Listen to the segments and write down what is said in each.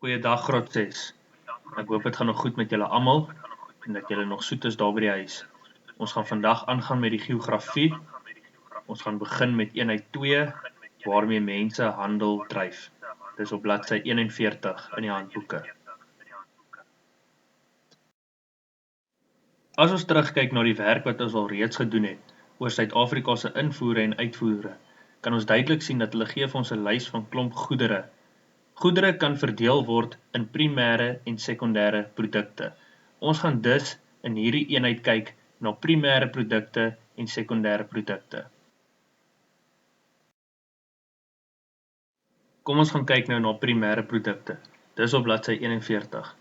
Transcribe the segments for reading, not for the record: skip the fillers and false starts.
Goeiedag graad 6. Ek hoop dit gaan nog goed met julle almal en dat julle nog soet is daar by die huis. Ons gaan vandag aangaan met die geografie. Ons gaan begin met eenheid 2 waarmee mense handel dryf. Dis op bladsy 41 in die handboeke. As ons terugkyk na die werk wat ons al reeds gedoen het oor Suid-Afrika se invoere en uitvoere, kan ons duidelik sien dat hulle gee vir ons 'n lys van klomp goedere. Goedere kan verdeel word in primêre en sekondêre produkte. Ons gaan dus in hierdie eenheid kyk na primêre produkte en sekondêre produkte. Kom ons gaan kyk nou na primêre produkte. Dis op bladsy 41.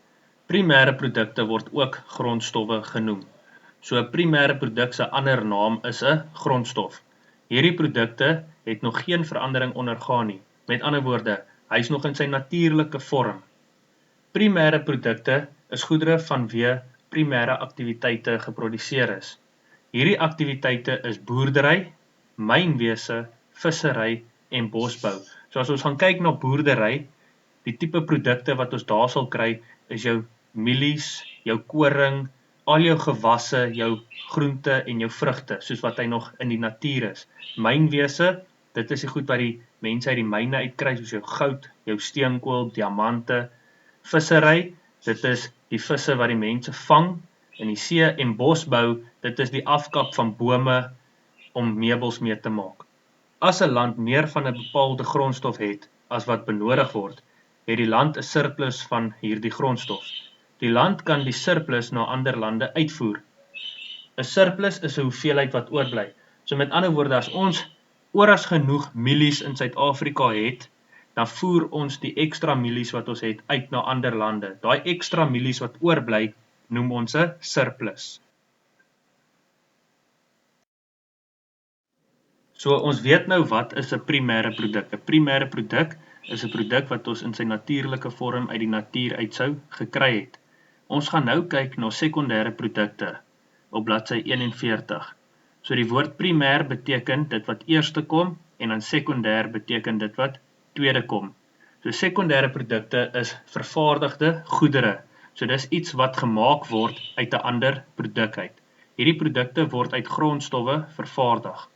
Primêre produkte word ook grondstowwe genoem. So 'n primêre produk se ander naam is 'n grondstof. Hierdie produkte het nog geen verandering ondergaan nie. Met ander woorde, hy is nog in sy natuurlike vorm. Primêre produkte is goedere vanweë primêre aktiwiteite geproduseer is. Hierdie aktiwiteite is boerdery, mynwese, vissery en bosbou. So as ons gaan kyk na boerdery, die tipe produkte wat ons daar sal kry is jou mielies, jou koring, al jou gewasse, jou groente en jou vrugte, soos wat hy nog in die natuur is. Mynwese, dit is die goed wat die mense uit die myne uitkry, soos jou goud, jou steenkool, diamante. Vissery, dit is die visse wat die mense vang in die see, en bosbou, dit is die afkap van bome om meubels mee te maak. As 'n land meer van 'n bepaalde grondstof het as wat benodig word, het die land 'n surplus van hierdie grondstof. Die land kan die surplus na ander lande uitvoer. 'n Surplus is 'n hoeveelheid wat oorbly. So met ander woorde, as ons oor as genoeg mielies in Suid-Afrika het, dan voer ons die ekstra mielies wat ons het uit na ander lande. Daai ekstra mielies wat oorbly, noem ons 'n surplus. So ons weet nou wat is 'n primêre produk. 'n Primêre produk is 'n produk wat ons in sy natuurlike vorm uit die natuur uit sou gekry het. Ons gaan nou kyk na sekondêre produkte op bladsy 41. So die woord primêr beteken dit wat eerste kom en dan sekondêr beteken dit wat tweede kom. So sekondêre produkte is vervaardigde goedere. So dis iets wat gemaak word uit 'n ander produk uit. Hierdie produkte word uit grondstowwe vervaardig.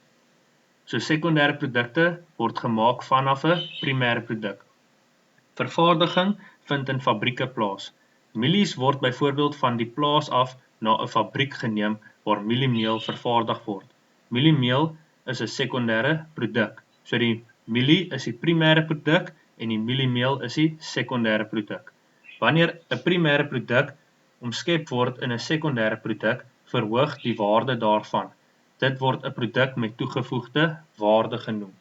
So sekondêre produkte word gemaak vanaf 'n primêre produk. Vervaardiging vind in fabrieke plaas. Mielies word byvoorbeeld van die plaas af na 'n fabriek geneem waar mieliemeel vervaardig word. Mieliemeel is 'n sekondêre produk. So die mielie is die primêre produk en die mieliemeel is die sekondêre produk. Wanneer 'n primêre produk omskep word in 'n sekondêre produk, verhoog die waarde daarvan. Dit word 'n produk met toegevoegde waarde genoem.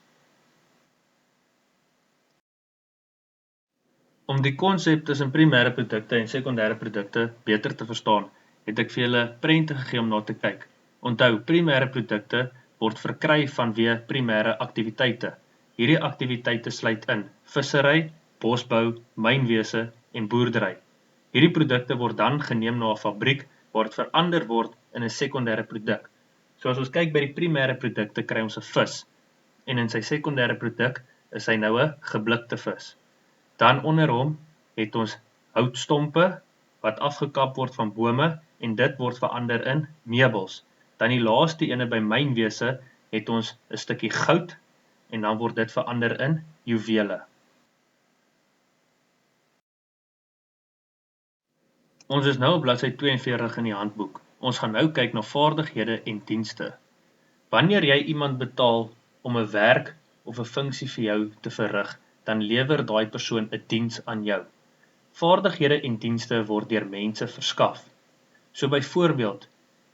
Om die konsep tussen primêre produkte en sekondêre produkte beter te verstaan, het ek vir julle prente gegee om na te kyk. Onthou, primêre produkte word verkry vanweë primêre aktiwiteite. Hierdie aktiwiteite sluit in vissery, bosbou, mynwese en boerdery. Hierdie produkte word dan geneem na 'n fabriek waar dit verander word in 'n sekondêre produk. So as ons kyk by die primêre produkte, kry ons 'n vis, en in sy sekondêre produk is hy nou 'n geblikte vis. Dan onder hom het ons houtstompe wat afgekap word van bome en dit word verander in meubels. Dan die laaste ene by mynwese het ons 'n stukkie goud en dan word dit verander in juwele. Ons is nou op bladsy 42 in die handboek. Ons gaan nou kyk na vaardighede en dienste. Wanneer jy iemand betaal om 'n werk of 'n funksie vir jou te verrig, dan lewer daai persoon 'n diens aan jou. Vaardighede en dienste word deur mense verskaf. So byvoorbeeld,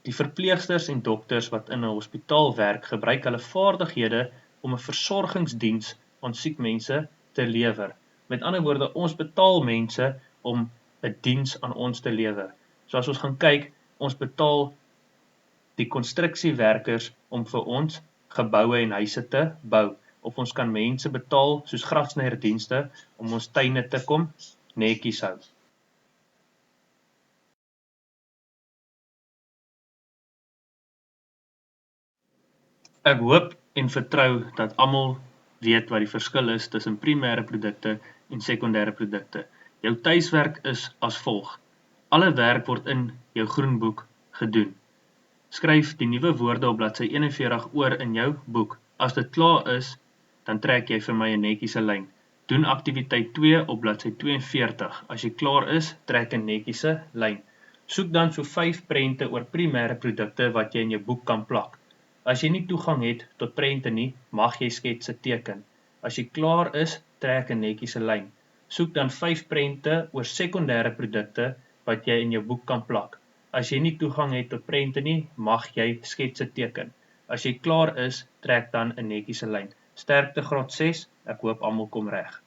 die verpleegsters en dokters wat in 'n hospitaal werk, gebruik hulle vaardighede om 'n versorgingsdiens aan siek mense te lewer. Met ander woorde, ons betaal mense om 'n diens aan ons te lewer. So as ons gaan kyk, ons betaal die konstruksiewerkers om vir ons geboue en huise te bou. Of ons kan mense betaal soos grafsnyerdienste om ons tuine te kom netjies hou. Ek hoop en vertrou dat almal weet wat die verskil is tussen primêre produkte en sekondêre produkte. Jou tuiswerk is as volg. Alle werk word in jou groenboek gedoen. Skryf die nuwe woorde op bladsy 41 oor in jou boek. As dit klaar is, dan trek jy vir my 'n netjiese lyn. Doen aktiwiteit 2 op bladsy 42. As jy klaar is, trek 'n netjiese lyn. Soek dan so 5 prente oor primêre produkte wat jy in jou boek kan plak. As jy nie toegang het tot prente nie, mag jy sketse teken. As jy klaar is, trek 'n netjiese lyn. Soek dan 5 prente oor sekondêre produkte wat jy in jou boek kan plak. As jy nie toegang het tot prente nie, mag jy sketse teken. As jy klaar is, trek dan 'n netjiese lyn. Sterkte graad 6, ek hoop almal kom reg.